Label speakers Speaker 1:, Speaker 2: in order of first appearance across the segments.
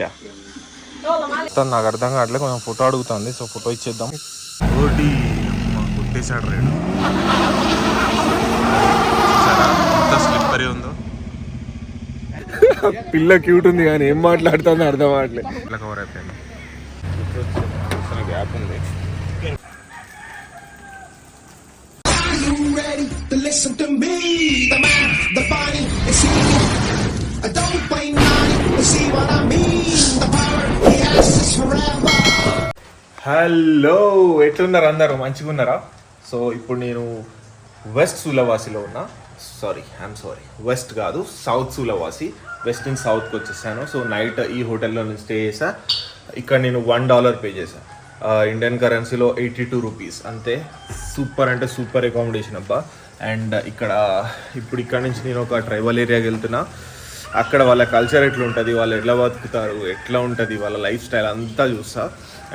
Speaker 1: Yeah నాకు అర్థం కావట్లేదు, కొంచెం ఫోటో అడుగుతుంది. సో ఫోటో ఇచ్చేద్దాం. ఒకటి కొట్టేశాడు రేడు. ఎంత స్లిప్పరీ ఉందో. పిల్ల క్యూట్ ఉంది కానీ ఏం మాట్లాడుతుందో అర్థం కావట్లేదు. ఇట్లా కవర్ అయిపోయింది. గ్యాప్ ఉంది. హలో, ఎట్లున్నారు అందరు? మంచిగా ఉన్నారా? సో ఇప్పుడు నేను వెస్ట్ సులవాసిలో ఉన్నా. వెస్ట్ కాదు, సౌత్ సులవాసి. వెస్ట్ నుంచి సౌత్కి వచ్చేసాను. సో నైట్ ఈ హోటల్లో నేను స్టే చేసా. ఇక్కడ నేను $1 పే చేశాను. ఇండియన్ కరెన్సీలో 82 రూపీస్ అంతే. సూపర్ అంటే సూపర్ అకామిడేషన్ అబ్బా. అండ్ ఇక్కడ నుంచి నేను ఒక ట్రైబల్ ఏరియాకి వెళ్తున్నా. అక్కడ వాళ్ళ కల్చర్ ఎట్లా ఉంటుంది, వాళ్ళు ఎట్లా బతుకుతారు, ఎట్లా ఉంటుంది వాళ్ళ లైఫ్ స్టైల్ అంతా చూస్తా.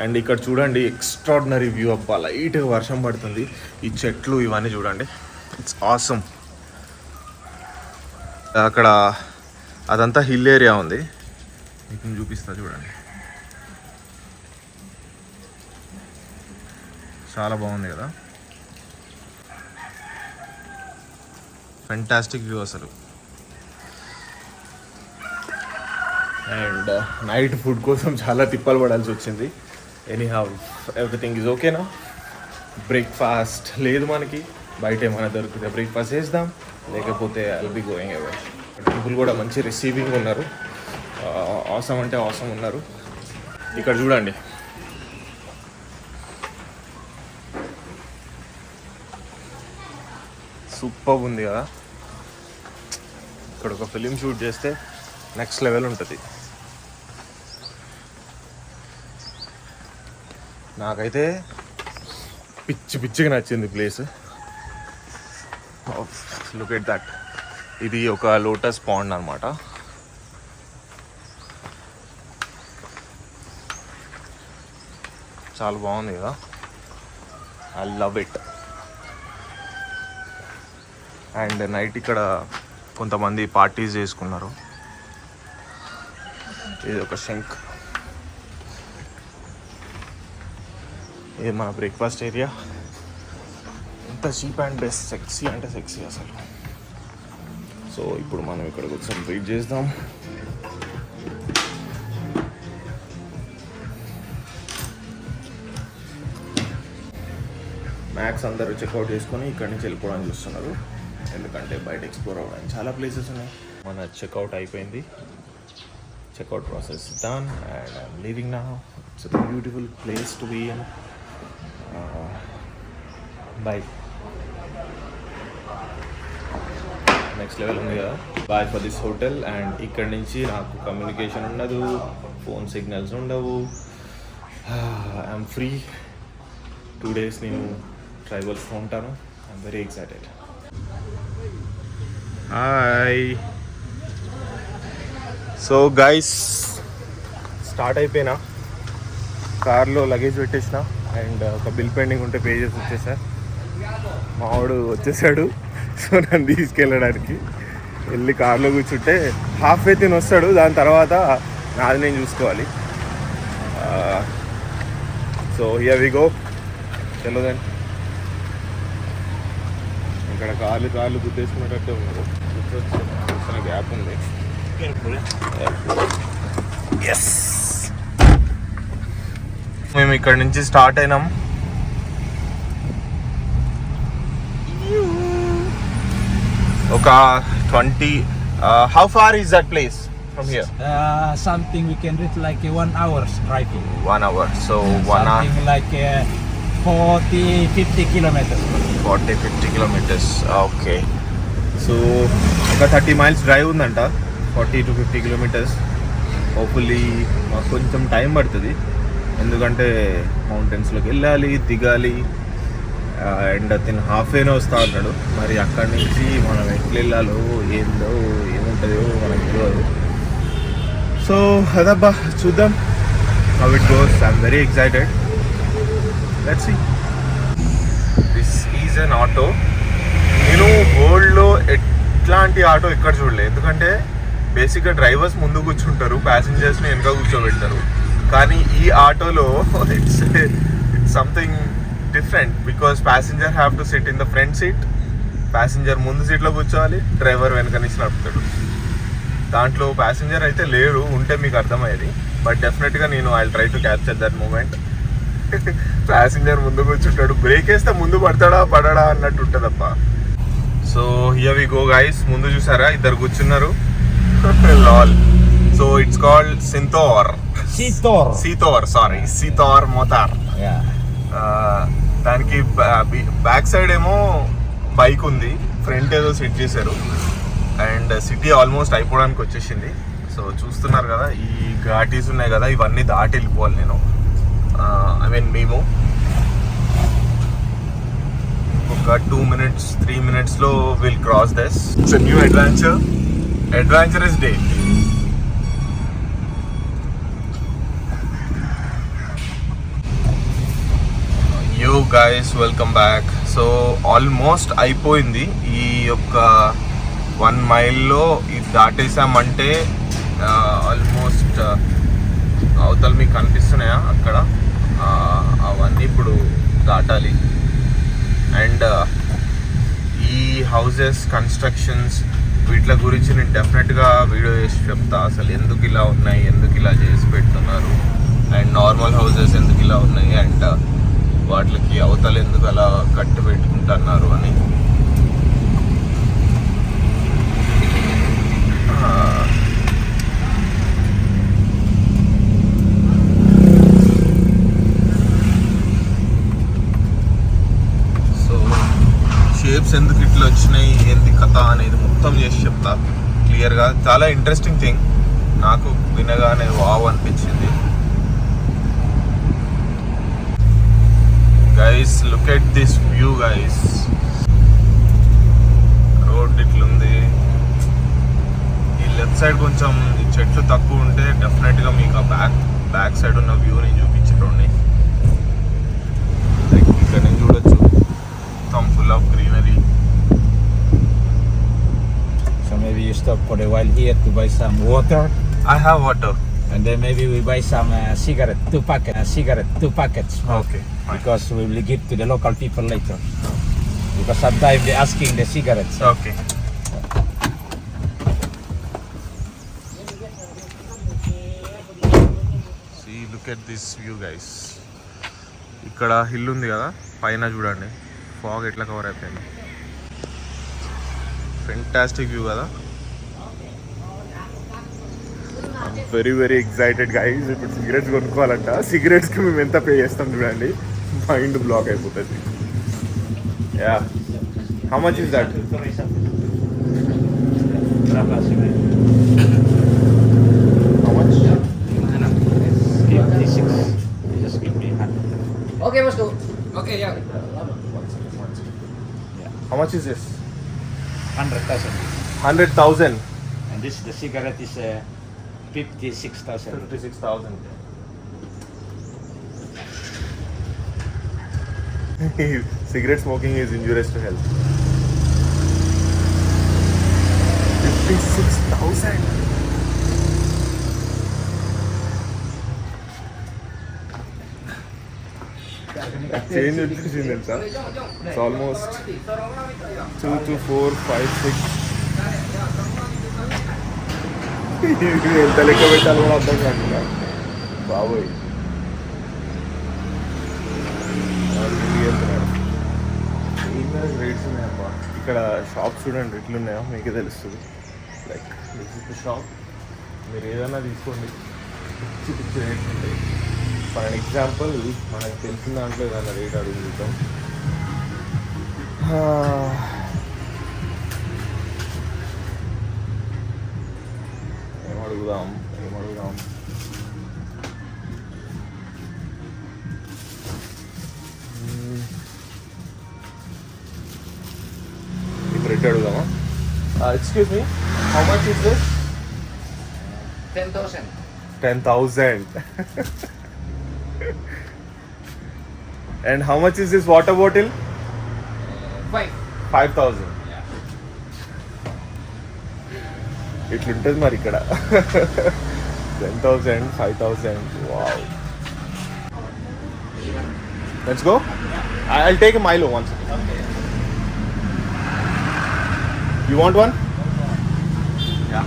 Speaker 1: అండ్ ఇక్కడ చూడండి, ఎక్స్ట్రాడినరీ వ్యూ అబ్బా. లైట్గా వర్షం పడుతుంది. ఈ చెట్లు ఇవన్నీ చూడండి, ఇట్స్ ఆసమ్. అక్కడ అదంతా హిల్ ఏరియా ఉంది, మీకు చూపిస్తా చూడండి. చాలా బాగుంది కదా, ఫెంటాస్టిక్ వ్యూ అసలు. అండ్ నైట్ ఫుడ్ కోసం చాలా తిప్పలు పడాల్సి వచ్చింది. ఎనీహౌ ఎవ్రీథింగ్ ఈజ్ ఓకేనా. బ్రేక్ఫాస్ట్ లేదు మనకి, బయట ఏమైనా దొరికితే బ్రేక్ఫాస్ట్ చేద్దాం, లేకపోతే I'll be going away. People కూడా మంచి రిసీవింగ్ ఉన్నారు, ఆసమ్ అంటే ఆసమ్ ఉన్నారు. ఇక్కడ చూడండి, సూపర్ ఉంది కదా. ఇక్కడ ఒక ఫిలిం షూట్ చేస్తే నెక్స్ట్ లెవెల్ ఉంటుంది. నాకైతే పిచ్చిగా నచ్చింది ప్లేస్. Look at that. ఇది ఒక లోటస్ పాండ్ అన్నమాట. చాలా బాగుంది కదా, I love it. And night ఇక్కడ కొంతమంది పార్టీస్ చేసుకున్నారు. ఇది ఒక శంక్. ఇది మన బ్రేక్ఫాస్ట్ ఏరియా. ఎంత చీప్ అండ్ బెస్ట్, సెక్సీ అంటే సెక్సీ అసలు. సో ఇప్పుడు మనం ఇక్కడ కొంచెం వెయిట్ చేద్దాం. మ్యాక్స్ అందరూ చెక్అవుట్ చేసుకొని ఇక్కడి నుంచి వెళ్ళిపోవడానికి చూస్తున్నారు, ఎందుకంటే బయట ఎక్స్ప్లోర్ అవ్వడానికి చాలా ప్లేసెస్ ఉన్నాయి. మన చెక్అవుట్ అయిపోయింది. Checkout process is done and I'm leaving now. It's a beautiful place to be in. Bye. Next level ఉంది కదా. Bye for this hotel. And ఇక్కడ నుంచి నాకు కమ్యూనికేషన్ ఉండదు, ఫోన్ సిగ్నల్స్ ఉండవు. I'm free. 2 days నేను ట్రైబల్స్లో ఉంటాను. I'm very excited. Hi. So guys, start అయిపోయినా. కార్లో లగేజ్ పెట్టేసిన అండ్ ఒక బిల్ పెండింగ్ ఉంటే పే చేసి వచ్చేసా. మావాడు వచ్చేసాడు, సో నన్ను తీసుకెళ్ళడానికి. వెళ్ళి కార్లో కూర్చుంటే హాఫ్ వే తిని వస్తాడు, దాని తర్వాత నాది నేను చూసుకోవాలి. So here we go. చలోదండి. ఇక్కడ కార్లు గుద్దేసుకునేటట్టే ఉన్నారు. కూర్చొని గ్యాప్ ఉంది. ఎస్, మేము ఇక్కడ నుంచి స్టార్ట్ అయినాం. ఒక 20. How far is that place from here?
Speaker 2: Something we can reach like 1 hour's driving.
Speaker 1: 1 hour. So 1 hour.
Speaker 2: Something like 40-50 kilometers.
Speaker 1: 40-50 kilometers. Okay. So ఒక 30 miles drive ఉందంట. 40 to 50 kilometers. హోప్ఫుల్లీ మాకు కొంచెం టైం పడుతుంది, ఎందుకంటే మౌంటైన్స్లోకి వెళ్ళాలి, దిగాలి. అండ్ అతను హాఫ్ వేనే వస్తా అన్నాడు. మరి అక్కడి నుంచి మనం ఎట్లా వెళ్ళాలో ఏందో ఏముంటుందో మనకు తెలియదు. సో అదబ్బా, చూద్దాం how it goes. I'm very excited. Let's see. This is an auto. నేను వరల్డ్లో ఎట్లాంటి ఆటో ఎక్కడ చూడలేదు, ఎందుకంటే బేసిక్గా డ్రైవర్స్ ముందు కూర్చుంటారు, ప్యాసింజర్స్ని వెనక కూర్చోబెడతారు. కానీ ఈ ఆటోలో it's something different because passenger have to SIT in the front seat. Passenger ముందు సీట్లో కూర్చోవాలి, డ్రైవర్ వెనక నుంచి నడుపుతాడు. దాంట్లో ప్యాసింజర్ అయితే లేరు, ఉంటే మీకు అర్థమయ్యేది. బట్ డెఫినెట్గా నేను I try to capture that moment. Passenger ముందు కూర్చుంటాడు, బ్రేక్ వేస్తే ముందు పడడా అన్నట్టు ఉంటుందప్ప. So here we go guys. ముందు చూసారా ఇద్దరు కూర్చున్నారు. లాల్. సో ఇట్స్ కాల్డ్ సీతోర్ మోతార్. దానికి బ్యాక్ సైడ్ ఏమో బైక్ ఉంది, ఫ్రంట్ ఏదో సెట్ చేశారు. అండ్ సిటీ ఆల్మోస్ట్ అయిపోవడానికి వచ్చేసింది. సో చూస్తున్నారు కదా, ఈ ఘాటీస్ ఉన్నాయి కదా, ఇవన్నీ దాటి వెళ్ళిపోవాలి నేను. మేము ఒక 2 minutes 3 minutesలో will cross this. It's new adventurous day. Yo guys, welcome back. So almost అయిపోయింది. ఈ యొక్క 1 mile ఇది దాటేసామంటే ఆల్మోస్ట్ అవతల మీకు కనిపిస్తున్నాయా అక్కడ, అవన్నీ ఇప్పుడు దాటాలి. అండ్ ఈ హౌజెస్ కన్స్ట్రక్షన్స్ వీటి గురించి నేను డెఫినెట్గా వీడియో చేసి చెప్తా. అసలు ఎందుకు ఇలా ఉన్నాయి, ఎందుకు ఇలా చేసి పెడుతున్నారు, అండ్ నార్మల్ హౌజెస్ ఎందుకు ఇలా ఉన్నాయి, అండ్ వాటికి అవతల ఎందుకు అలా కట్టి పెట్టుకుంటున్నారు అని. షేప్స్ ఎందుకు ఇట్లా వచ్చినాయి, ఏంది కథ అనేది మొత్తం చేసి చెప్తా క్లియర్గా. చాలా ఇంట్రెస్టింగ్ థింగ్, నాకు వినగానే వావ్ అనిపించింది. Guys look at this view guys. Road ఇట్లుంది. ఈ లెఫ్ట్ సైడ్ కొంచెం ఈ చెట్లు తక్కువ ఉంటే డెఫినెట్గా మీకు ఆ బ్యాక్ సైడ్ ఉన్న వ్యూ నేను చూపించేటోండి. లైక్ ఇక్కడ నేను చూడొచ్చు, full of greenery.
Speaker 2: So maybe you stop for a while here to buy some water.
Speaker 1: I have water.
Speaker 2: And then maybe we buy some cigarette, 2 packets. Smoke.
Speaker 1: Okay.
Speaker 2: Because we will give to the local people later. Because sometimes they're asking the cigarettes.
Speaker 1: Okay. See, look at this view guys. ఇక్కడ hill ఉంది కదా, పైన చూడండి fog ఎట్లా cover అయిపోయింది. Fantastic view కదా. Very very excited guys. ఇప్పుడు cigarettes కొనుక్కోవాలంట. సిగరెట్స్కి మేము ఎంత పే చేస్తాం చూడండి, మైండ్ బ్లాక్ అయిపోతుంది. Yeah, how much is that? How much?
Speaker 2: 56. Just give me 100.
Speaker 3: Okay, let's go. Okay, yeah.
Speaker 1: How much is this?
Speaker 2: 100,000.
Speaker 1: 100,000.
Speaker 2: And this the cigarette is 56,000.
Speaker 1: 56,000. Cigarette smoking is injurious to health. 56,000. Change వచ్చేసింది తెలుసా? It's almost 2 to 4, 5, 6. ఎంత లెక్క పెట్టాలి కూడా అర్థం కాకుండా బాబోయ్. Rates ఉన్నాయబ్బా. ఇక్కడ షాప్స్ చూడండి ఎట్లున్నాయో మీకే తెలుస్తుంది. Like this is the shop. మీరు ఏదైనా తీసుకోండి, పిచ్చి పిచ్చి రేట్స్ ఉంటాయి. ఫర్ అన్ ఎగ్జాంపుల్ మనకు తెలిసిన దాంట్లో ఏదైనా రేట్ అడుగుతాం. ఏమడుగుదాం ఇప్పుడు రేట్ అడుగుదామా? Excuse me, how much is this?
Speaker 3: 10,000.
Speaker 1: 10,000. And how much is this water bottle?
Speaker 3: 5.
Speaker 1: 5,000.
Speaker 3: Yeah.
Speaker 1: ఇట్లుంటుంది మరి ఇక్కడ 10,000 5,000 wow let's go I'll take a Milo once. You want one? Yeah.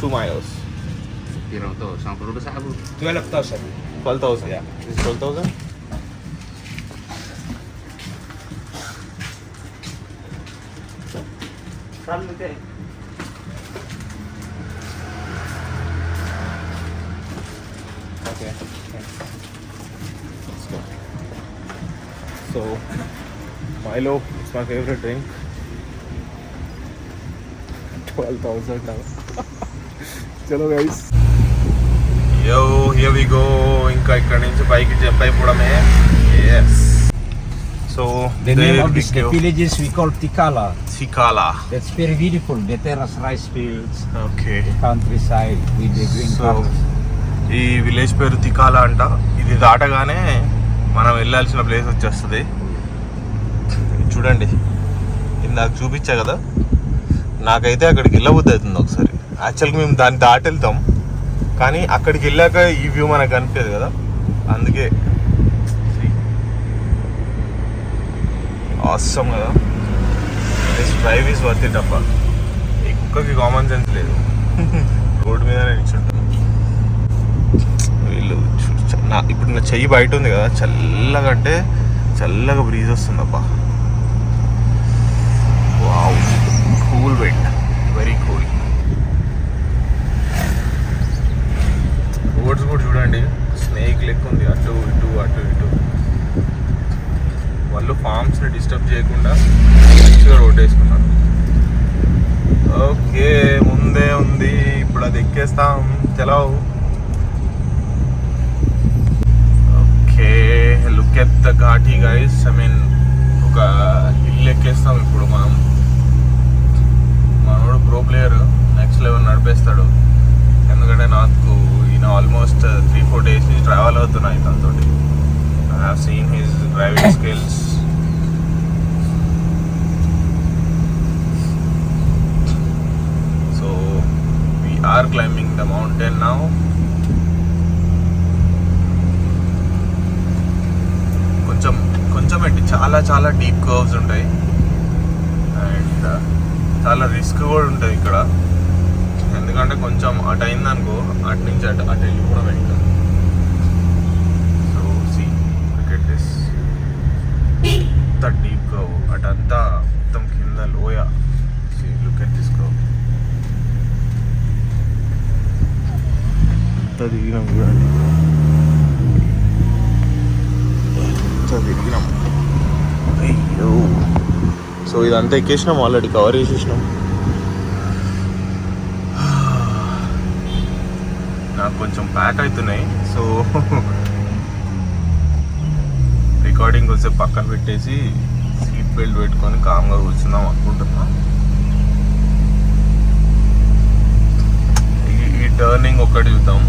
Speaker 1: 2 Milos.
Speaker 2: 12,000.
Speaker 1: 12,000.
Speaker 2: Yeah.
Speaker 1: This is 12,000. Okay. Let's go. So, Milo, it's my favorite drink. 12,000 now. Chalo guys. Yo, here we go. ఇంకా ఇక్కడ నుంచి పైకి jump అయిపోవడమే. Yes. So,
Speaker 2: The name of this the villages we call Tikala.
Speaker 1: Tikala.
Speaker 2: That's very beautiful. The terrace rice fields,
Speaker 1: Okay.
Speaker 2: the countryside with the green
Speaker 1: So,
Speaker 2: covers.
Speaker 1: ఈ village పేరు తికాలా అంట. ఇది దాటగానే మనం వెళ్ళాల్సిన ప్లేస్ వచ్చేస్తుంది. చూడండి ఇందాక చూపించా కదా, నాకైతే అక్కడికి వెళ్ళబుద్ధి అవుతుంది ఒకసారి. యాక్చువల్గా మేము దాన్ని దాటి వెళ్తాం, కానీ అక్కడికి వెళ్ళాక ఈ వ్యూ మనకు కనిపించదు కదా, అందుకే ఆసమ్ కదా. This drive is worth it అబ్బా. ఈ కుక్కకి కామన్ సెన్స్ లేదు, రోడ్డు మీదనే నిల్చుంటాం. వీళ్ళు ఇప్పుడు నా చెయ్యి బయట ఉంది కదా, చల్లగా అంటే చల్లగా బ్రీజ్ వస్తుంది అబ్బా. Wow, cool wet, very cool. Roads కూడా చూడండి, స్నేక్ లెక్క ఉంది, అటు ఇటు అటు ఇటు. వాళ్ళు ఫార్మ్స్ని డిస్టర్బ్ చేయకుండా మంచిగా రోడ్ వేసుకున్నారు. ఓకే, ముందే ఉంది, ఇప్పుడు అది ఎక్కేస్తాం. చలో. ఓకే, లుక్ ఎట్ ద ఘాటీ గైస్. ఐ మీన్ ఒక హిల్ ఎక్కేస్తాం ఇప్పుడు మనం. మనోడు ప్రో ప్లేయర్, నెక్స్ట్ లెవెల్ నడిపేస్తాడు. ఎందుకంటే నాకు ఈయన ఆల్మోస్ట్ 3-4 days నుంచి ట్రావెల్ అవుతున్నాయి తనతోటి. I have seen his driving skills. So we are climbing the mountain now. కొంచెం ఏంటి, చాలా చాలా డీప్ కర్వ్స్ ఉంటాయి అండ్ చాలా రిస్క్ కూడా ఉంటుంది ఇక్కడ. ఎందుకంటే కొంచెం అటు అయిందనుకో, అటు నుంచి అటు వెళ్ళిపోవడం వెంట. So see, look at this, ఇంత డీప్ కర్వ్, అటంతా మొత్తం కింద లోయ. See, look at this curve. ఇంత దిగినాం చూడండి, తిరిగినాం. అయ్యో, సో ఇదంతా ఎక్కేసినాం, ఆల్రెడీ కవర్ చేసేసినాం. నాకు కొంచెం ప్యాక్ అవుతున్నాయి, సో రికార్డింగ్ వచ్చే పక్కన పెట్టేసి సీట్ బెల్ట్ పెట్టుకొని కామ్గా కూర్చుందాం అనుకుంటున్నా. ఈ టర్నింగ్ ఒక్కటి చూద్దాం.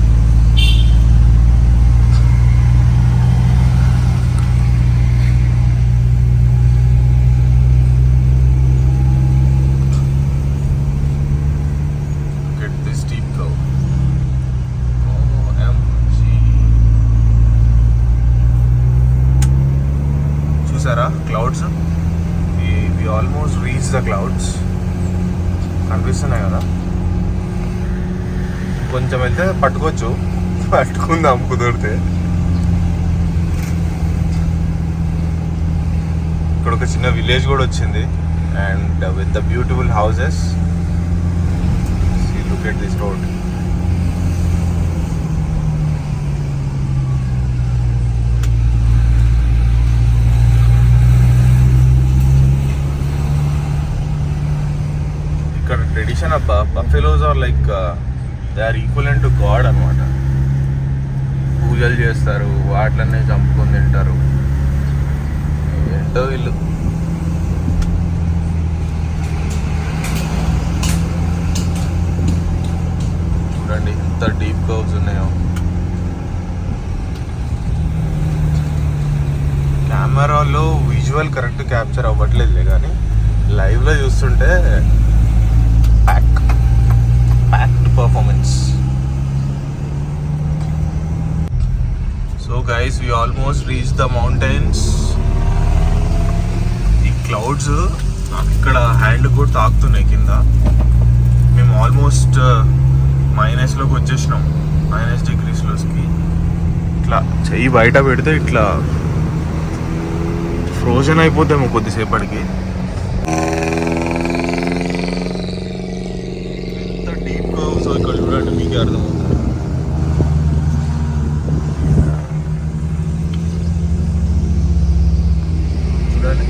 Speaker 1: Clouds, we almost reach the clouds. కనిపిస్తున్నాయి కదా, కొంచెం వెళ్తే పట్టుకోవచ్చు, పట్టుకుందాం కుదిరితే. ఇక్కడ ఒక చిన్న విలేజ్ కూడా వచ్చింది and with the beautiful houses. Look at this road. ఇక్కడ ట్రెడిషన్ అబ్బా, buffaloes are like they are equivalent to god అనమాట. పూజలు చేస్తారు, వాటిలన్నీ చంపుకొని తింటారు. ఏంటో వీళ్ళు. చూడండి ఎంత డీప్ కర్వ్స్ ఉన్నాయో. కెమెరాలో విజువల్ విజువల్ కరెక్ట్ క్యాప్చర్ అవ్వట్లేదులే, కానీ లైవ్లో చూస్తుంటే packed performance. So guys, we almost reach the mountains. ఈ క్లౌడ్స్ నాకు ఇక్కడ హ్యాండ్ కూడా తాకుతున్నాయి కింద. మేము ఆల్మోస్ట్ మైనస్లోకి వచ్చేసినాం, -డిగ్రీస్లోకి. ఇట్లా చెయ్యి బయట పెడితే ఇట్లా ఫ్రోజన్ అయిపోతాము కొద్దిసేపటికి. ఎంత డీప్గా సో ఇక్కడ చూడండి, మీకే అర్థమవుతుంది. చూడండి,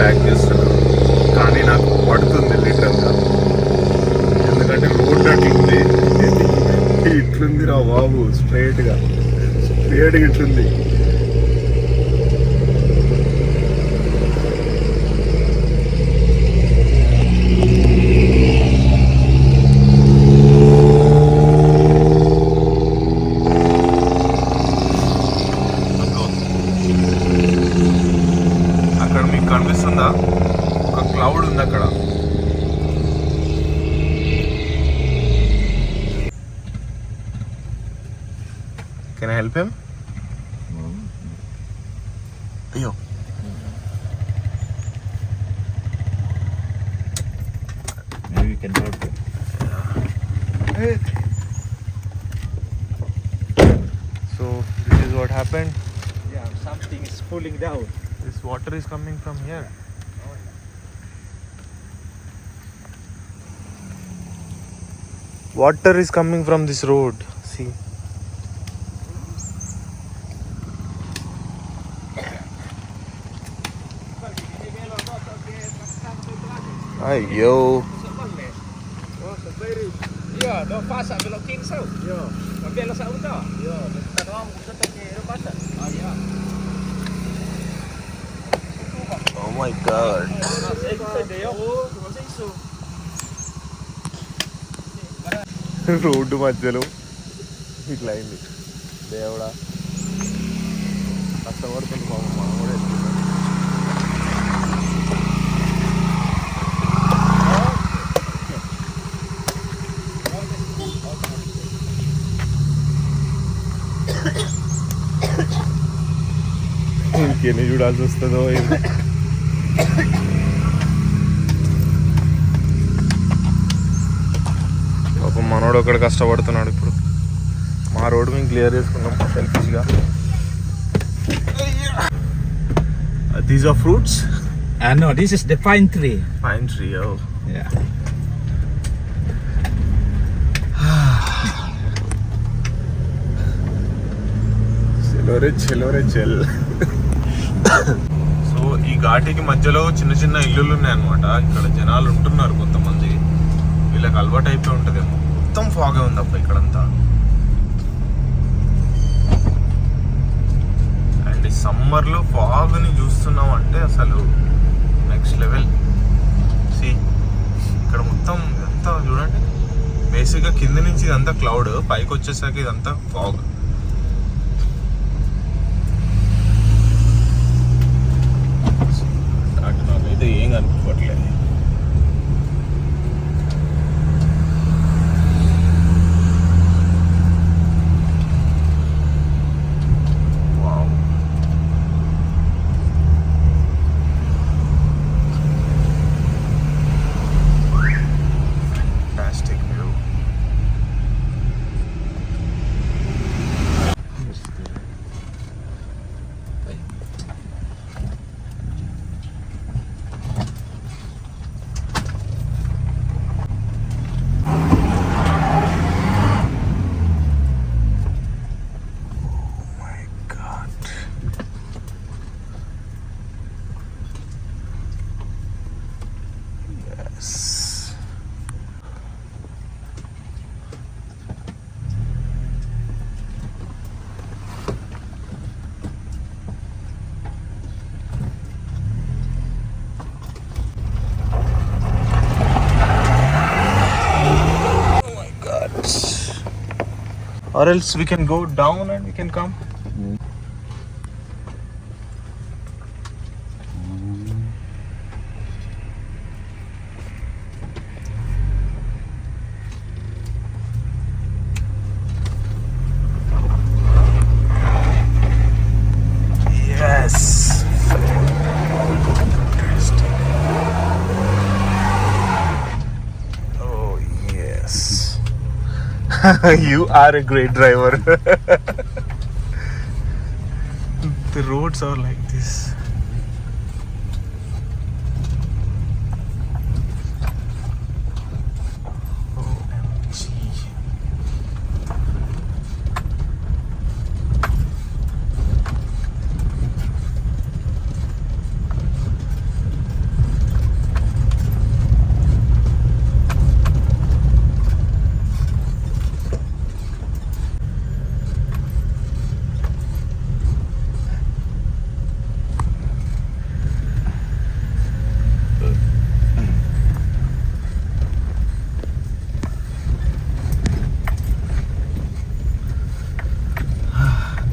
Speaker 1: ట్యాగ్ చేస్తున్నాను కానీ నాకు పడుతుంది లిటరల్గా. ఎందుకంటే రోడ్ అట్లుంది, ఇట్లుంది రా బాబు, స్ట్రైట్గా ఇట్లుంది. అక్కడ మీకు కనిపిస్తుందా, ఒక క్లౌడ్ ఉంది అక్కడ. Can I help him? అయ్యో,
Speaker 2: Maybe we can help you.
Speaker 1: So this is what happened.
Speaker 2: Yeah, something is pulling down.
Speaker 1: This water is coming from here. Water is coming from this road. See. Ayo.
Speaker 2: Ya, do pasak belok kiri sau. Ya. Ambil lah sau dah. Ya, tak ada orang kita tak kira pasak. Ah ya.
Speaker 1: Oh my god. Road మధ్యలో ఇట్లా అయింది. దేవుడా, కష్టపడుతుంది పాపం, మనం కూడా వెళ్తున్నాం. ఇంకెన్ని చూడాల్సి వస్తుందో ఏమో. పాపం మనోడు ఒకడు కష్టపడుతున్నాడు. ఇప్పుడు మా రోడ్డు మేము క్లియర్ చేసుకున్నాం సెల్ఫిష్గా. These are fruits.
Speaker 2: No, this is the pine tree.
Speaker 1: Pine tree, oh.
Speaker 2: Yeah.
Speaker 1: చెలో రే చెల్. సో ఈ ఘాటికి మధ్యలో చిన్న చిన్న ఇల్లులు ఉన్నాయన్నమాట. ఇక్కడ జనాలు ఉంటున్నారు కొంతమంది. వీళ్ళకి అలవాటు అయిపోయి ఉంటుంది. మొత్తం ఫాగే ఉంది అబ్బా ఇక్కడంతా. అండ్ ఈ సమ్మర్లో ఫాగ్ని చూస్తున్నాం అంటే అసలు నెక్స్ట్ లెవెల్. సి ఇక్కడ మొత్తం ఇదంతా చూడండి, బేసిక్గా కింద నుంచి ఇదంతా క్లౌడ్, పైకి వచ్చేసాక ఇదంతా ఫాగ్. నాకైతే ఏం కనిపించట్లేదు. or else we can go down and we can come. Yes. Oh yes. You are a great driver. The roads are like this. OMG.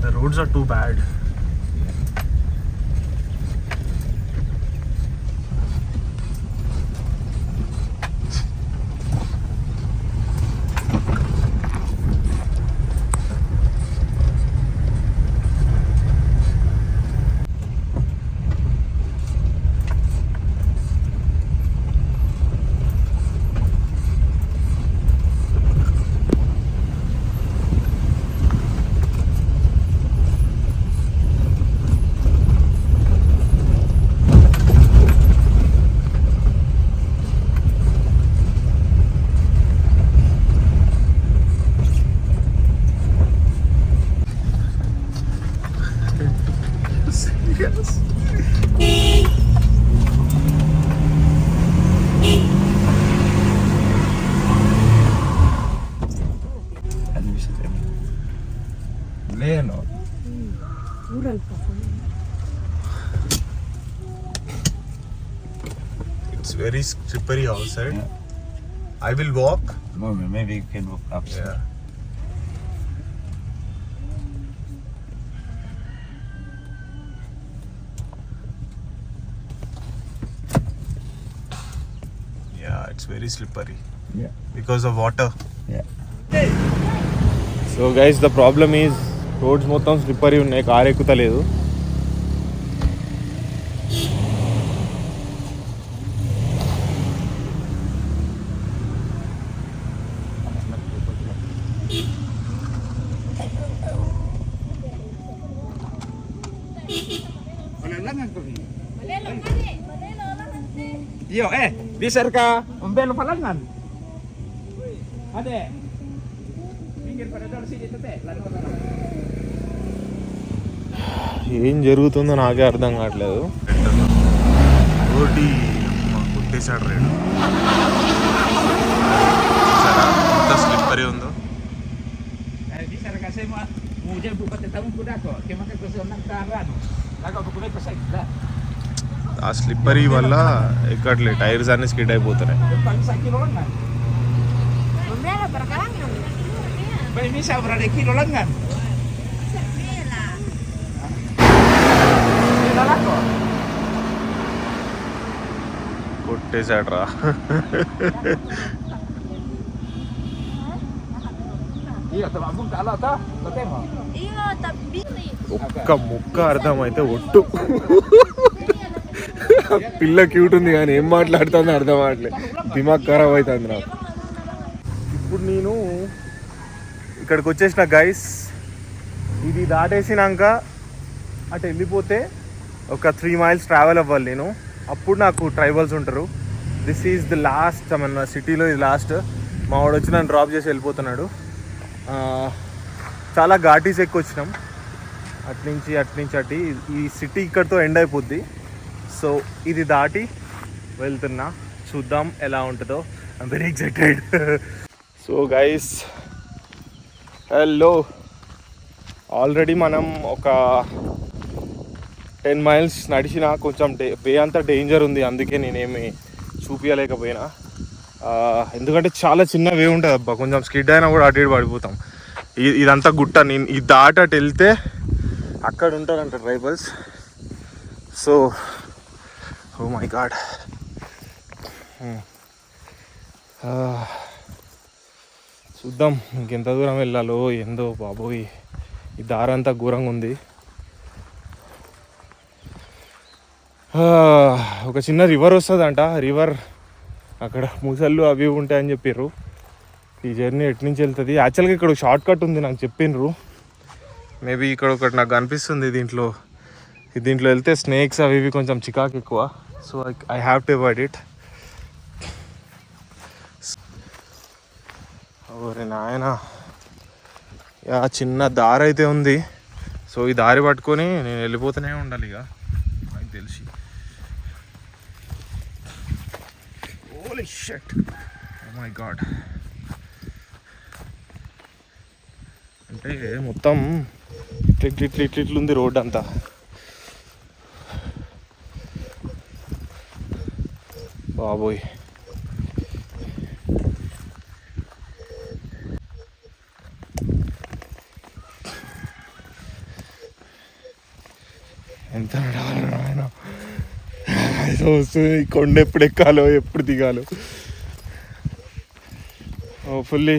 Speaker 1: The roads are too bad. Yes. Leno. It's very slippery outside.
Speaker 2: Yeah.
Speaker 1: I will walk.
Speaker 2: No, maybe you can walk upstairs.
Speaker 1: Yeah. Yeah, it's very slippery
Speaker 2: Yeah.
Speaker 1: because of water.
Speaker 2: Yeah.
Speaker 1: So guys, the problem is roads మొత్తం slippery ఉన్నాయి, car ఎక్కుతలేదు.
Speaker 2: Yo, bisa ka membelo palangan. Ade. Pinggir pada dor sini tete.
Speaker 1: ఏం జరుగుతుందో నాకే అర్థం కావట్లేదు. Road కొట్టేశాడు రేడు. ఎంత స్లిప్పరీ ఉందో.
Speaker 2: Bisa ka saya mau jam buka tetamu kuda ko. Kemana ko sa nang taran. Lago ko kuda ko sa ida.
Speaker 1: ఆ స్లిప్పరీ వల్ల ఎక్కట్లే, టైర్స్ అన్ని స్కిడ్ అయిపోతున్నాయి.
Speaker 2: Depan sa kilo lengan.
Speaker 4: Membela berkalangan.
Speaker 2: Baik bisa berada kilo lengan.
Speaker 1: కొట్టేశాడు రా.
Speaker 2: Iya, tabung kalau ta, temo.
Speaker 4: Iya, tapi
Speaker 1: ఒక్క ముక్క అర్థమైతే ఒట్టు. పిల్ల క్యూట్ ఉంది కానీ ఏం మాట్లాడుతుందో అర్థం అవట్లేదు. దిమాగ్ ఖరాబ్ అవుతుంది నాకు. ఇప్పుడు నేను ఇక్కడికి వచ్చేసిన గైస్. ఇది దాటేసినాక అటు వెళ్ళిపోతే ఒక 3 miles ట్రావెల్ అవ్వాలి నేను. అప్పుడు నాకు ట్రైబల్స్ ఉంటారు. దిస్ ఈజ్ ద లాస్ట్, మన సిటీలో ఇది లాస్ట్. మా వాడు వచ్చి నన్ను డ్రాప్ చేసి వెళ్ళిపోతున్నాడు. చాలా ఘాటీస్ ఎక్కువ వచ్చినాం, అట్నుంచి అటు. ఈ సిటీ ఇక్కడితో ఎండ్ అయిపోద్ది. సో ఇది దాటి వెళ్తున్నా, చూద్దాం ఎలా ఉంటుందో. I'm very excited. So guys, hello. Already మనం ఒక 10 miles నడిచిన. కొంచెం వే అంతా డేంజర్ ఉంది, అందుకే నేనేమి చూపించలేకపోయినా. ఎందుకంటే చాలా చిన్న వే ఉంటుంది అబ్బా, కొంచెం స్కిడ్ అయినా కూడా అటు ఇటు పడిపోతాం. ఇదంతా గుట్ట. నేను ఈ దాట అటు వెళ్తే అక్కడ ఉంటారంట tribals. So oh my god, చూద్దాం ఇంకెంత దూరం వెళ్ళాలో ఏందో బాబోయ్. ఈ దారంతా ఘోరంగా ఉంది. ఒక చిన్న రివర్ వస్తుందంట. రివర్ అక్కడ ముసళ్ళు అవి ఉంటాయని చెప్పారు. ఈ జర్నీ ఎటు నుంచి వెళ్తుంది? యాక్చువల్గా ఇక్కడ షార్ట్ కట్ ఉంది నాకు చెప్పిండ్రు. మేబీ ఇక్కడ ఒకటి నాకు అనిపిస్తుంది. దీంట్లో వెళ్తే స్నేక్స్ అవి ఇవి కొంచెం చికాకు ఎక్కువ. So I have to avoid it. ఓరే నాయన, చిన్న దారి అయితే ఉంది. సో ఈ దారి పట్టుకొని నేను వెళ్ళిపోతూనే ఉండాలి ఇక నాకు తెలిసి. Holy shit, oh my god. అంటే మొత్తం ఇట్లిట్లుంది రోడ్ అంతా. బాబోయ్, ఎంత ఆయన వస్తుంది. కొండ ఎప్పుడు ఎక్కాలో ఎప్పుడు దిగాలో. ఫుల్లీ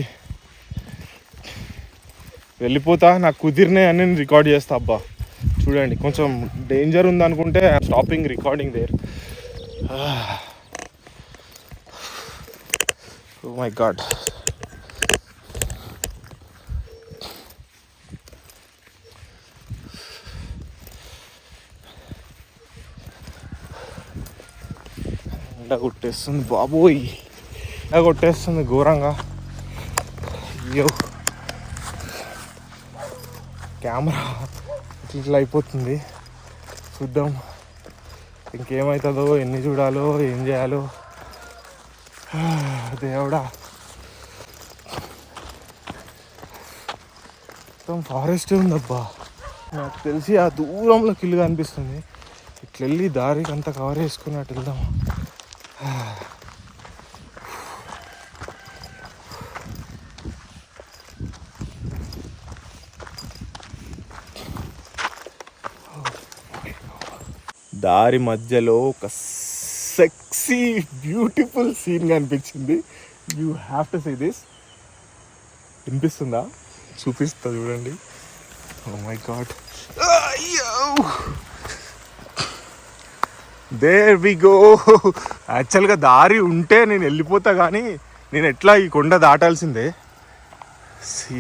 Speaker 1: వెళ్ళిపోతా. నాకు కుదిరినాయి అని నేను రికార్డ్ చేస్తా. అబ్బా చూడండి, కొంచెం డేంజర్ ఉందనుకుంటే stopping recording there. Oh my god. ఎండ కొట్టేస్తుంది బాబోయ్, ఎండ కొట్టేస్తుంది ఘోరంగా. అయ్యో, కెమెరా ఇట్లా అయిపోతుంది. చూద్దాం ఇంకేమవుతుందో, ఎన్ని చూడాలో, ఏం చేయాలో. దేవుడా, మొత్తం ఫారెస్టే ఉందబ్బా. నాకు తెలిసి ఆ దూరంలో కిల్లు కనిపిస్తుంది. ఇట్లా వెళ్ళి దారికి అంతా కవర్ చేసుకుని అటు వెళ్దాం. దారి మధ్యలో ఒక సెక్సీ బ్యూటిఫుల్ సీన్ కనిపించింది. You have to see this. వినిపిస్తుందా? చూపిస్తా చూడండి. Oh my god, there we go. యాక్చువల్గా దారి ఉంటే నేను వెళ్ళిపోతా, కానీ నేను ఎట్లా ఈ కొండ దాటాల్సిందే. C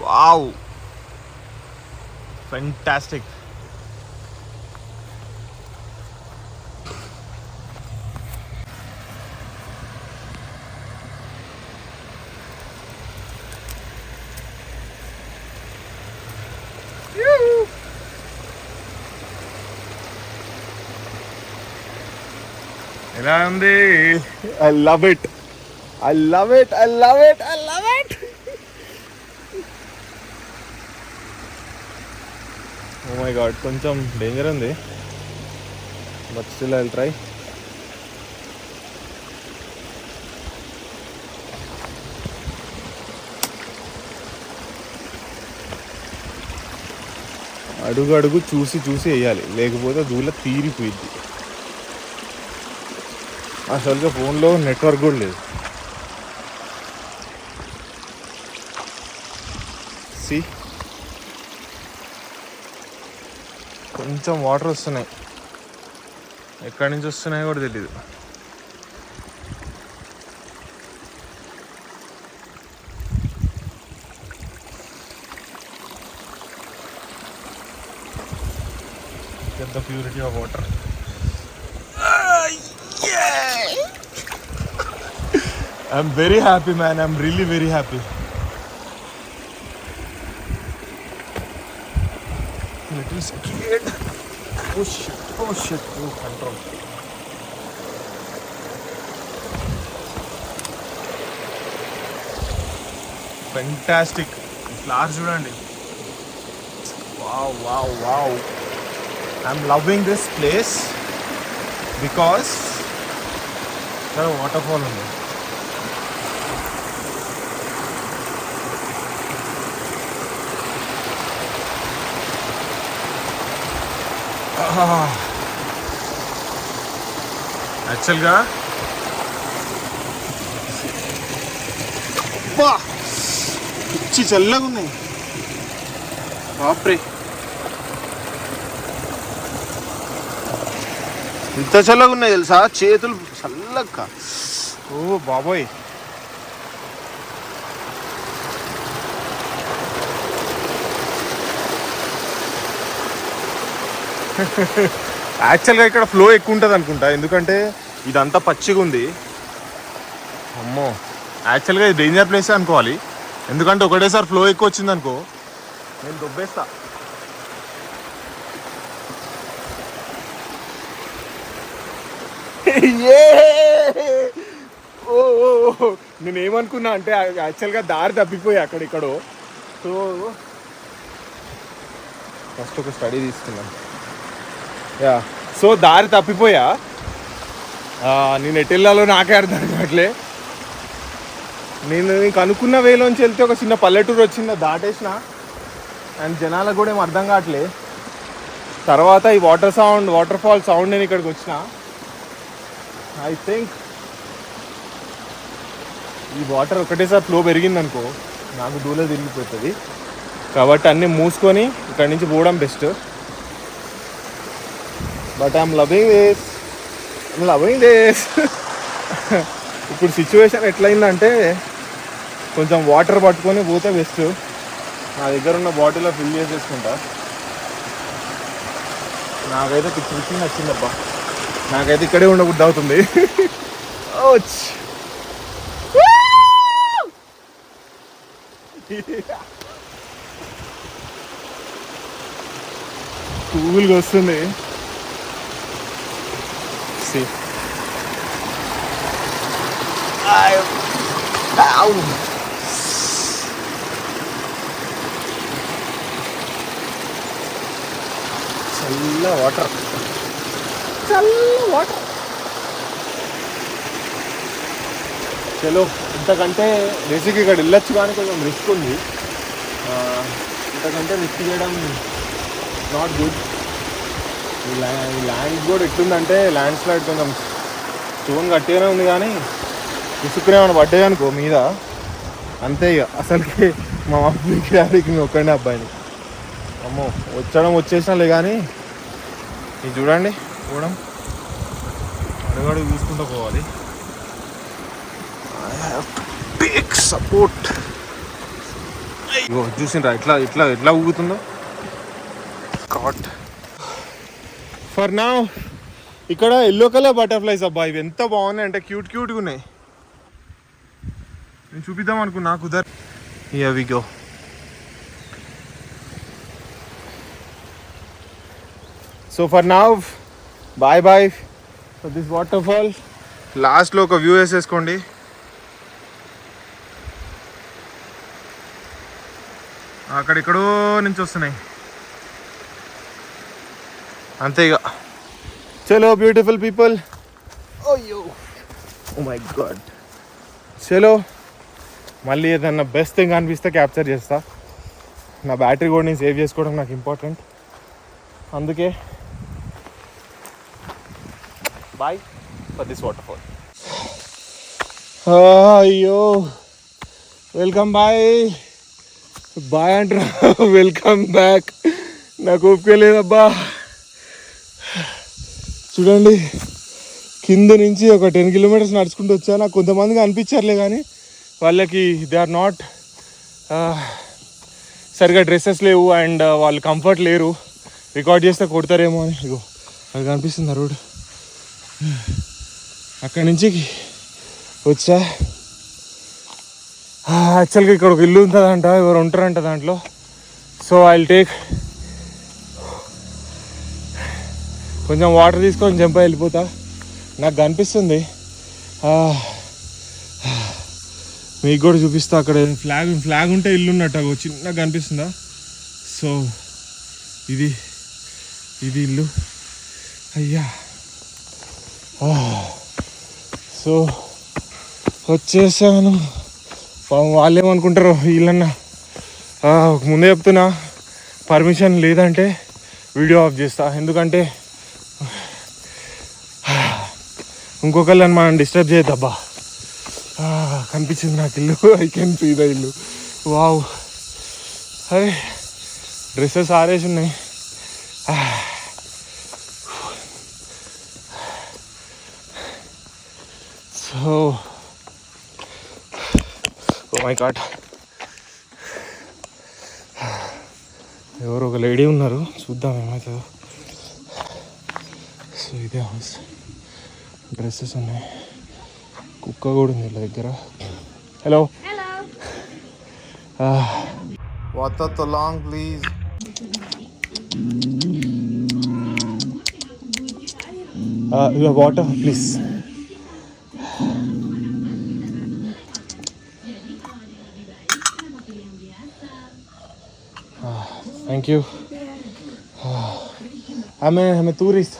Speaker 1: wow, fantastic. ఎలా ఉంది? I love it, I love it, I love it, I love it. Oh my god, కొంచెం డేంజర్ ఉంది, but still I will try. అడుగు అడుగు చూసి చూసి వేయాలి, లేకపోతే దూల తీరిపోయిద్ది. అసలుగా ఫోన్లో నెట్వర్క్ కూడా లేదు. సి, కొంచెం వాటర్ వస్తున్నాయి, ఎక్కడి నుంచి వస్తున్నాయో కూడా తెలీదు. Get the purity of water. Yeah! I'm very happy, man. I'm really very happy. Little scared. Oh shit! Oh shit! Oh, control. Fantastic. Flowers చూడండి. Wow I'm loving this place because ఇక్కడ water fall ఉంది. యాక్చువల్గా పిచ్చి చల్లగా ఉన్నాయి బాప్రే. ఇంత చల్లగా ఉన్నాయి తెలుసా, చేతులు చల్లగా. ఓ బాబోయ్. యాక్చువల్గా ఇక్కడ ఫ్లో ఎక్కువ ఉంటుంది అనుకుంటా, ఎందుకంటే ఇదంతా పచ్చిగా ఉంది. అమ్మో, యాక్చువల్గా ఇది డేంజర్ ప్లేసే అనుకోవాలి, ఎందుకంటే ఒకటేసారి ఫ్లో ఎక్కువ వచ్చింది అనుకో నేను దొబ్బేస్తా. ఓ నేను ఏమనుకున్నా అంటే యాక్చువల్గా దారి తప్పిపోయా అక్కడిక్కడో. సో ఫస్ట్ ఒక స్టడీ తీసుకున్నాను. యా, సో దారి తప్పిపోయా. నేను ఎటు వెళ్ళాలో నాకే అర్థం కావట్లే. నేను నీకు అనుకున్న వేలోంచి వెళ్తే ఒక చిన్న పల్లెటూరు వచ్చిందో దాటేసిన, అండ్ జనాలకు కూడా ఏం అర్థం కావట్లే. తర్వాత ఈ వాటర్ ఫాల్ సౌండ్ నేను ఇక్కడికి వచ్చిన. ఐ థింక్ ఈ వాటర్ ఒకటేసారి ఫ్లో పెరిగిందనుకో నాకు దూల తిరిగిపోతుంది, కాబట్టి అన్నీ మూసుకొని ఇక్కడి నుంచి పోవడం best. But I'm loving this. ఇప్పుడు సిచ్యువేషన్ ఎట్లయిందంటే కొంచెం వాటర్ పట్టుకొని పోతే బెస్ట్. నా దగ్గర ఉన్న బాటిల్లో ఫిల్ చేసేసుకుంటా. నాకైతే పిచ్చి నచ్చిందబ్బా, నాకైతే ఇక్కడే ఉండబుద్ధి అవుతుంది. కూల్గా వస్తుంది. చల్ల వాటర్. చలో, ఇంతకంటే బేసిక్ ఇక్కడ వెళ్ళొచ్చు కానీ కొంచెం రిస్క్ ఉంది. ఇంతకంటే రిస్క్ చేయడం నాట్ గుడ్. ఈ ల్యాండ్ కూడా ఎట్లుందంటే ల్యాండ్ స్లైడ్ కొంచెం స్టోన్ గట్టిగానే ఉంది, కానీ ఇసుకునే ఏమైనా పడ్డాయి అనుకో మీద అంతే. ఇక అసలుకి మా మమ్మీకి డాడీకి నేను ఒక్కడే అబ్బాయిని. అమ్మో, వచ్చేసినాలే కానీ ఇది చూడండి పోవడం అడుగడు చూసుకుంటూ పోవాలి. Big support. చూసిండ్రా ఎట్లా ఊగుతుందో. కాట్ ఫర్ నౌ ఇక్కడ ఎల్లో కలర్ బటర్ఫ్లైస్ అబ్బా, ఇవి ఎంత బాగున్నాయి అంటే క్యూట్గా ఉన్నాయి. నేను చూపిద్దాం అనుకున్నా కుదర్. Here we go. So for now bye for this water fall. లాస్ట్లో ఒక వ్యూ వేసేసుకోండి. అక్కడెక్కడో నుంచి వస్తున్నాయి అంతే ఇక. చలో beautiful people. Oh my god. చలో, మళ్ళీ ఏదన్నా బెస్ట్ థింగ్ అనిపిస్తే క్యాప్చర్ చేస్తా. నా బ్యాటరీ కూడా నేను సేవ్ చేసుకోవడం నాకు ఇంపార్టెంట్, అందుకే bye for this water fall. అయ్యో, వెల్కమ్ బాయ్ అంటారా, వెల్కమ్ బ్యాక్. నాకు ఓపిక లేదబ్బా. చూడండి, కింద నుంచి ఒక 10 కిలోమీటర్స్ నడుచుకుంటూ వచ్చా. నాకు కొంతమందికి అనిపించారులే, కానీ వాళ్ళకి దే ఆర్ నాట్ సరిగా డ్రెస్సెస్ లేవు అండ్ వాళ్ళు కంఫర్ట్ లేరు. రికార్డ్ చేస్తే కొడతారేమో అని. ఇగో అది కనిపిస్తుంది రోడ్. అక్కడి నుంచి వచ్చా. యాక్చువల్గా ఇక్కడ ఒక ఇల్లు ఉంటుందంట, ఎవరు ఉంటారంట దాంట్లో. సో ఐల్ టేక్ కొంచెం వాటర్ తీసుకొని జంప్ వెళ్ళిపోతా. నాకు కనిపిస్తుంది, మీకు కూడా చూపిస్తా. అక్కడ ఫ్లాగ్ ఉంటే ఇల్లు ఉన్నట్టు చిన్నగా కనిపిస్తుందా. సో ఇది ఇది ఇల్లు అయ్యా. సో వచ్చేసాను. వాళ్ళు ఏమనుకుంటారో వీళ్ళన్నా. ముందే చెప్తున్నా, పర్మిషన్ లేదంటే వీడియో ఆఫ్ చేస్తా. ఎందుకంటే ఇంకొకళ్ళని మనం డిస్టర్బ్ చేయద్దబ్బా. కనిపించింది నాకు ఇల్లు. ఐ కెన్ సీ ద ఇల్లు. వావ్. అరే డ్రెస్సెస్ ఆరేసి ఉన్నాయి. సో ఓ మై గాడ్, ఎవరు ఒక లేడీ ఉన్నారు, చూద్దాం ఏమవుతుందో. సో ఇదే హౌస్. డ్రెస్సెస్ ఉన్నాయి, కుక్క కూడా ఉంది వీళ్ళ దగ్గర. హలో వాటర్ తో long please. Water please. Thank you. I'm a tourist.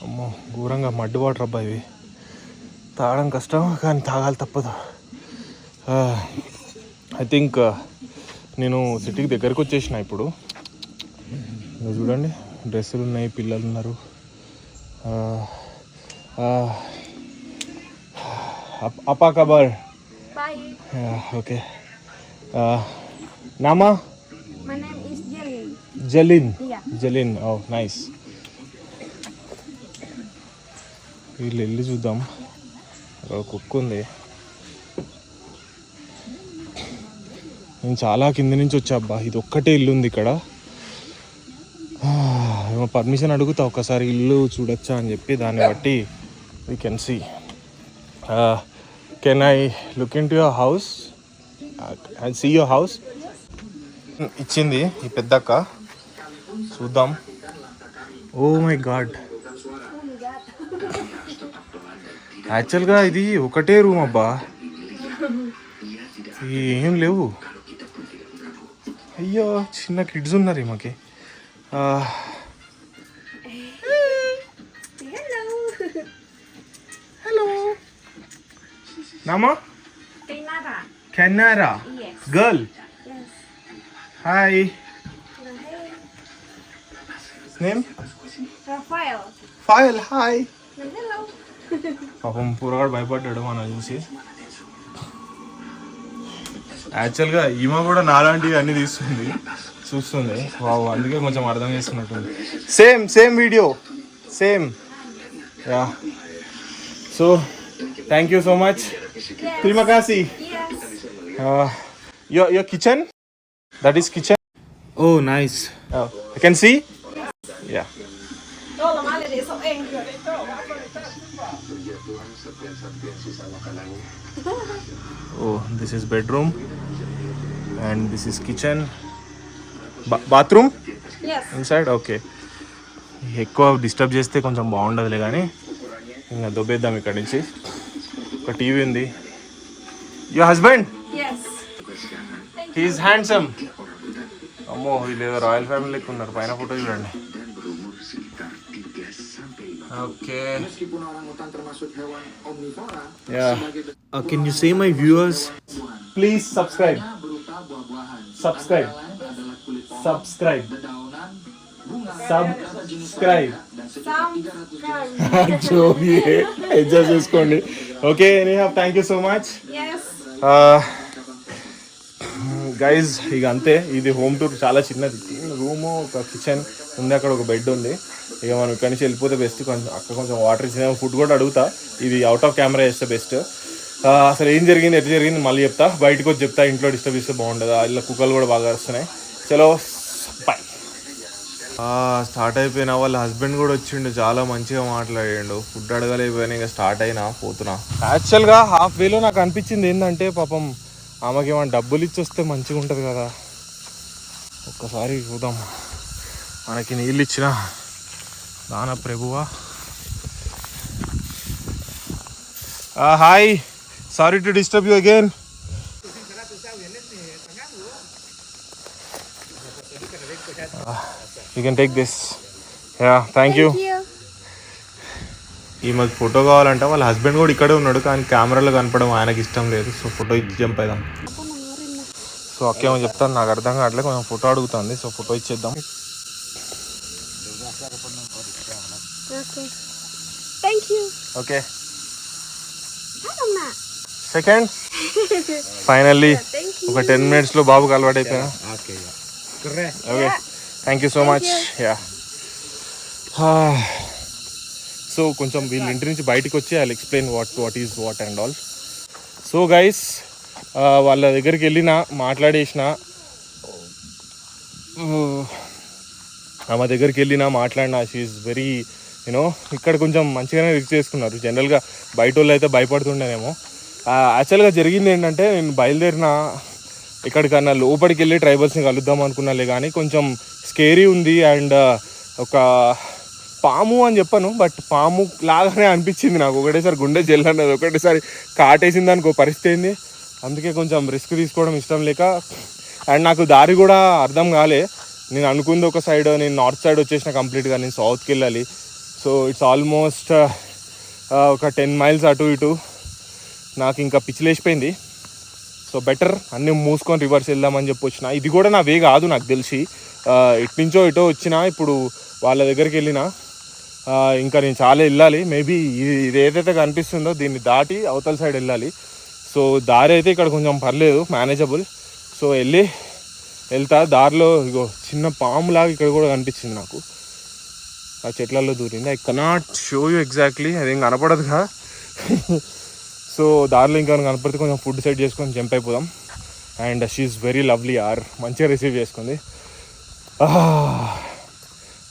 Speaker 1: అమ్మో ఘోరంగా మడ్డు వాటర్ అబ్బా ఇవి. తాగడం కష్టం కానీ తాగాలి తప్పదు. ఐ థింక్ నేను సిటీకి దగ్గరకు వచ్చేసిన ఇప్పుడు. చూడండి డ్రెస్సులు ఉన్నాయి, పిల్లలు ఉన్నారు. Apa kabar?
Speaker 4: Baik.
Speaker 1: Okay. Nama?
Speaker 4: My name is Jelin.
Speaker 1: Jelin.
Speaker 4: Yeah.
Speaker 1: Jelin. Oh, nice. వీళ్ళు వెళ్ళి చూద్దాం. అక్కడ కుక్క ఉంది. నేను చాలా కింద నుంచి వచ్చా అబ్బా. ఇది ఒక్కటే ఇల్లు ఉంది ఇక్కడ. ఏమో పర్మిషన్ అడుగుతా ఒకసారి ఇల్లు చూడొచ్చా అని చెప్పి. దాన్ని బట్టి we can see. Can I look in to your house and see your house? ఇచ్చింది ఈ పెద్దక్క, చూద్దాం. ఓ మై గాడ్, యాక్చువల్గా ఇది ఒకటే రూమ్ అబ్బా, ఏం లేవు. అయ్యో చిన్న కిడ్స్ ఉన్నారు ఈమెకి. Hello Nama?
Speaker 4: Kenara.
Speaker 1: Kenara.
Speaker 4: Yes.
Speaker 1: Girl.
Speaker 4: Yes.
Speaker 1: Hi.
Speaker 4: Hey.
Speaker 1: Name?
Speaker 4: Rafael.
Speaker 1: File. Hi.
Speaker 4: Hello.
Speaker 1: పాపం పూరగాడు భయపడ్డాడు మనం చూసి. యాక్చువల్గా ఈమె కూడా నాలాంటివి అన్ని తీస్తుంది, చూస్తుంది. వావ్, అందుకే కొంచెం అర్థం చేసుకున్నట్టుంది. Same video same. Yeah. So thank you so much. Terima kasih.
Speaker 4: Yes.
Speaker 1: Your kitchen? That is kitchen? Oh, nice. I can see? Yeah. Oh, this is bedroom and this is kitchen. Bathroom?
Speaker 4: Yes.
Speaker 1: Inside? Okay. ఎక్కువ disturb చేస్తే కొంచెం బాగుండదులే కానీ ఇంకా దొబ్బేద్దాం ఇక్కడ నుంచి. ఒక TV ఉంది. Your husband?
Speaker 4: Yes.
Speaker 1: He's handsome. అమ్మో వీళ్ళు రాయల్ ఫ్యామిలీ లెక్క ఉన్నారు. పైన ఫోటో చూడండి. Okay. Can you say my viewers? Please subscribe. Subscribe. Jogi enjoy చేసుకోండి. Okay Neha, thank you so much.
Speaker 4: Yes.
Speaker 1: Guys ఇక అంతే. ఇది హోమ్ టూర్ చాలా చిన్నది. రూము, ఒక కిచెన్ ఉంది, అక్కడ ఒక బెడ్ ఉంది. ఇక మనం ఇక్కడి నుంచి వెళ్ళిపోతే బెస్ట్. కొంచెం అక్కడ కొంచెం వాటర్ ఇచ్చిన ఫుడ్ కూడా అడుగుతా. ఇది అవుట్ ఆఫ్ కెమెరా చేస్తే బెస్ట్. అసలు ఏం జరిగింది, ఎట్లా జరిగింది మళ్ళీ చెప్తా. బయటకు వచ్చి చెప్తా. ఇంట్లో డిస్టర్బ్ చేస్తే బాగుండదు. ఇలా కుక్కలు కూడా బాగా వస్తున్నాయి. చలో బాయ్. స్టార్ట్ అయిపోయినా వాళ్ళ హస్బెండ్ కూడా వచ్చిండు, చాలా మంచిగా మాట్లాడాడు. ఫుడ్ అడగలేకపోయినా ఇంకా స్టార్ట్ అయినా పోతున్నా. యాక్చువల్గా హాఫ్ వేలో నాకు అనిపించింది ఏంటంటే, పాపం ఆమెకి ఏమైనా డబ్బులు ఇచ్చి వస్తే మంచిగా ఉంటుంది కదా. ఒక్కసారి చూద్దాం. మనకి నీళ్ళు ఇచ్చిన దాన ప్రభువా. Hi, sorry to disturb you again. You can take this. Yeah, thank you. ఈ మాకు ఫోటో కావాలంటే వాళ్ళ హస్బెండ్ కూడా ఇక్కడే ఉన్నాడు, కానీ కెమెరాలో కనపడడం ఆయనకి ఇష్టం లేదు. సో ఫోటో ఇచ్చి చంపేద్దాం. సో అక్కేమో చెప్తాను, నాకు అర్థం కావట్లేదు, కొంచెం ఫోటో అడుగుతుంది. సో ఫోటో ఇచ్చేద్దాం.
Speaker 4: Okay. Thank you.
Speaker 1: Okay,
Speaker 4: Mama.
Speaker 1: Second finally
Speaker 4: Thank you.
Speaker 1: ఒక 10 minutesలో బాబుకి అలవాటు అయిపోయినా.
Speaker 2: Keren.
Speaker 1: Okay, thank you so much. Yeah, so కొంచెం వీళ్ళ ఇంటి నుంచి బయటకు వచ్చి I explain what is what and all. So guys, వాళ్ళ దగ్గరికి వెళ్ళిన మాట్లాడేసిన, ఆమె దగ్గరికి వెళ్ళిన మాట్లాడిన, షీఈస్ వెరీ యూనో, ఇక్కడ కొంచెం మంచిగానే రిసీవ్ చేసుకున్నారు. జనరల్గా బయట వాళ్ళు అయితే భయపడుతుండేనేమో. యాక్చువల్గా జరిగింది ఏంటంటే, నేను బయలుదేరిన ఎక్కడికన్నా లోపలికి వెళ్ళి ట్రైబల్స్ని కలుద్దాం అనుకున్నాలే, కానీ కొంచెం స్కేరీ ఉంది. అండ్ ఒక పాము అని చెప్పాను, బట్ పాము లాగానే అనిపించింది నాకు. ఒకటేసారి గుండె జల్లన్నది, ఒకటేసారి కాటేసింది అనుకో పరిస్థితి ఏంది. అందుకే కొంచెం రిస్క్ తీసుకోవడం ఇష్టం లేక, అండ్ నాకు దారి కూడా అర్థం కాలే. నేను అనుకుంది ఒక సైడ్, నేను నార్త్ సైడ్ వచ్చేసిన కంప్లీట్గా, నేను సౌత్కి వెళ్ళాలి. సో ఇట్స్ ఆల్మోస్ట్ ఒక 10 miles అటు ఇటు. నాకు ఇంకా పిచ్చిలేసిపోయింది. సో బెటర్ అన్నీ మూసుకొని రివర్స్ వెళ్దామని చెప్పి వచ్చిన. ఇది కూడా నా వే కాదు నాకు తెలిసి, ఇటు ఇటో వచ్చిన. ఇప్పుడు వాళ్ళ దగ్గరికి వెళ్ళిన, ఇంకా నేను చాలా వెళ్ళాలి. మేబీ ఇది ఏదైతే కనిపిస్తుందో దీన్ని దాటి అవతల సైడ్ వెళ్ళాలి. సో దారి అయితే ఇక్కడ కొంచెం పర్లేదు, మేనేజబుల్. సో వెళ్తా. దారిలో ఇగో చిన్న పాములాగా ఇక్కడ కూడా కనిపించింది నాకు, ఆ చెట్లలో దూరింది. I cannot show you exactly, అదేం కనపడదుగా. సో దారిలో ఇంకా కనపడితే కొంచెం ఫుడ్ సెట్ చేసుకొని జంప్ అయిపోదాం. And she's very lovely are, మంచిగా రిసీవ్ చేసుకుంది.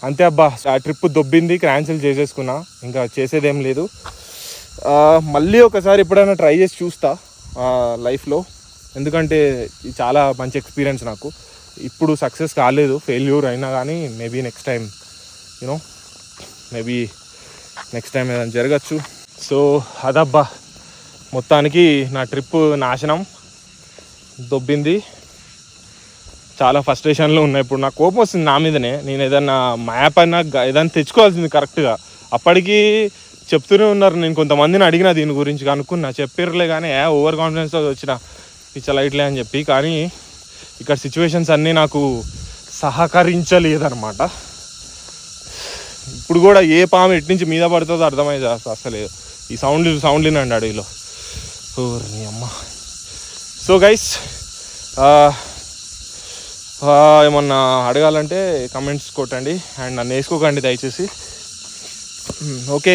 Speaker 1: అంతే అబ్బా, ఆ ట్రిప్ దొబ్బింది, క్యాన్సిల్ చేసేసుకున్నా, ఇంకా చేసేదేం లేదు. మళ్ళీ ఒకసారి ఎప్పుడైనా ట్రై చేసి చూస్తా లైఫ్లో, ఎందుకంటే చాలా మంచి ఎక్స్పీరియన్స్ నాకు. ఇప్పుడు సక్సెస్ కాలేదు, ఫెయిల్యూర్ అయినా కానీ మేబీ నెక్స్ట్ టైం ఏదైనా జరగచ్చు. సో అదబ్బా, మొత్తానికి నా ట్రిప్ నాశనం, దొబ్బింది. చాలా ఫ్రస్ట్రేషన్లో ఉన్నాయి. ఇప్పుడు నాకు కోపం వస్తుంది నా మీదనే. నేను ఏదన్నా మ్యాప్ అయినా ఏదైనా తెచ్చుకోవాల్సింది కరెక్ట్గా. అప్పటికి చెప్తూనే ఉన్నారు, నేను కొంతమందిని అడిగిన దీని గురించి, కనుక్కున్నా, చెప్పిర్లే కానీ ఓవర్ కాన్ఫిడెన్స్తో వచ్చిన పిచ్చలైట్లే అని చెప్పి. కానీ ఇక్కడ సిచ్యువేషన్స్ అన్నీ నాకు సహకరించలేదన్నమాట. ఇప్పుడు కూడా ఏ పాము ఎటు నుంచి మీద పడుతుందో అర్థమైంది అసలు. ఈ సౌండ్ వినండి అడవిలో, ఓర్ని అమ్మ. సో గైస్, ఏమన్నా అడగాలంటే కమెంట్స్ కొట్టండి, అండ్ నన్ను వేసుకోకండి దయచేసి. Okay,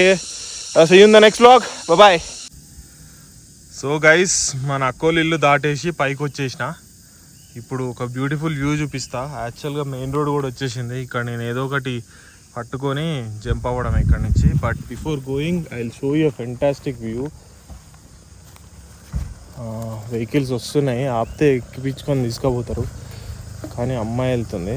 Speaker 1: see you in the next vlog, bye. So guys, మన అక్కోళ్ళ ఇల్లు దాటేసి పైకి వచ్చేసిన. ఇప్పుడు ఒక బ్యూటిఫుల్ వ్యూ చూపిస్తా. యాక్చువల్గా మెయిన్ రోడ్ కూడా వచ్చేసింది. ఇక్కడ నేను ఏదో ఒకటి పట్టుకొని జంప్ అవ్వడం ఇక్కడ నుంచి. But before going I will show you a fantastic view. Vehicles వస్తున్నాయి, ఆపితే ఎక్కిపించుకొని తీసుకుపోతారు, కానీ అమ్మాయి వెళ్తుంది.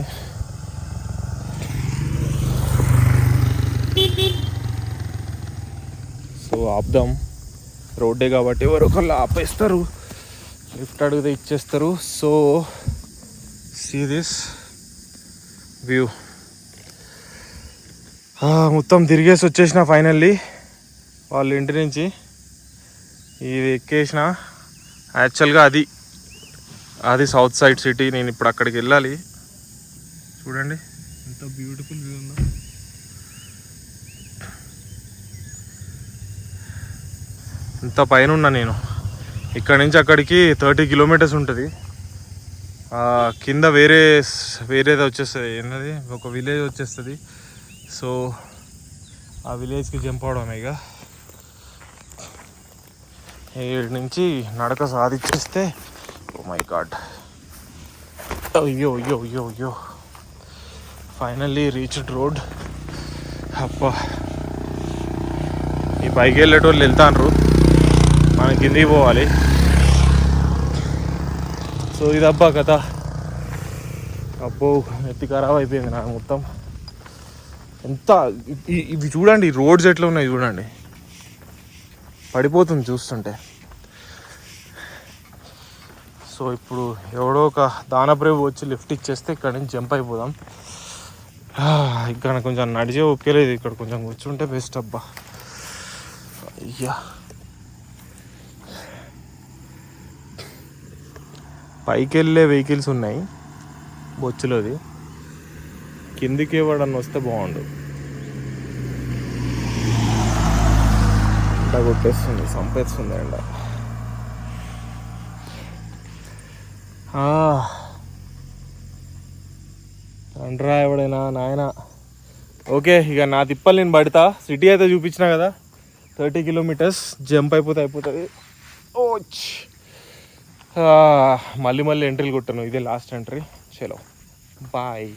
Speaker 1: సో ఆపుదాం, రోడ్డే కాబట్టి ఎవరు ఒకళ్ళు ఆపేస్తారు, లిఫ్ట్ అడిగితే ఇచ్చేస్తారు. So see this view. మొత్తం తిరిగేసి వచ్చేసిన ఫైనల్లీ వాళ్ళ ఇంటి నుంచి. ఇది ఎక్కేసిన. యాక్చువల్గా అది సౌత్ సైడ్ సిటీ. నేను ఇప్పుడు అక్కడికి వెళ్ళాలి. చూడండి ఎంత బ్యూటిఫుల్ వ్యూ ఉందో. ఇంత పైన ఉన్నా నేను. ఇక్కడ నుంచి అక్కడికి 30 kilometers ఉంటుంది. కింద వేరేది వచ్చేస్తుంది, ఏంటది, ఒక విలేజ్ వచ్చేస్తుంది. సో ఆ విలేజ్కి జంప్ అవడం. ఇక ఏడు నుంచి నడక సాధించేస్తే, ఓ మై గాడ్, అయ్యో ఫైనల్లీ రీచ్డ్ రోడ్. అబ్బా, ఈ పైకి వెళ్ళేటోళ్ళు వెళ్తాండ్రు, మనం కిందికి పోవాలి. సో ఇదబ్బా కథ. అబ్బో, ఎత్తి ఖరాబ్ అయిపోయింది నాకు మొత్తం. ఎంత ఇవి చూడండి, రోడ్స్ ఎట్లా ఉన్నాయి చూడండి. పడిపోతుంది చూస్తుంటే. సో ఇప్పుడు ఎవడో ఒక దానప్రేమ వచ్చి లిఫ్ట్ ఇచ్చేస్తే ఇక్కడ నుంచి జంప్ అయిపోదాం. ఇక్కడ కొంచెం నడిచే ఒకేలేదు, ఇక్కడ కొంచెం కూర్చుంటే బెస్ట్ అబ్బా. అయ్యా పైకి వెళ్ళే వెహికల్స్ ఉన్నాయి బొచ్చులోది, కిందికి ఇవ్వడని వస్తే బాగుండు. ఎండ కొట్టేస్తుంది, సంపేస్తుంది ఎండ. అంటరా ఎవడైనా నాయన. ఓకే, ఇక నా తిప్పలు నేను పడతా. సిటీ అయితే చూపించినా కదా, 30 కిలోమీటర్స్ జంప్ అయిపోతుంది. ఓచ్ మళ్ళీ ఎంట్రీలు కొట్టాను, ఇదే లాస్ట్ ఎంట్రీ. చలో బాయ్.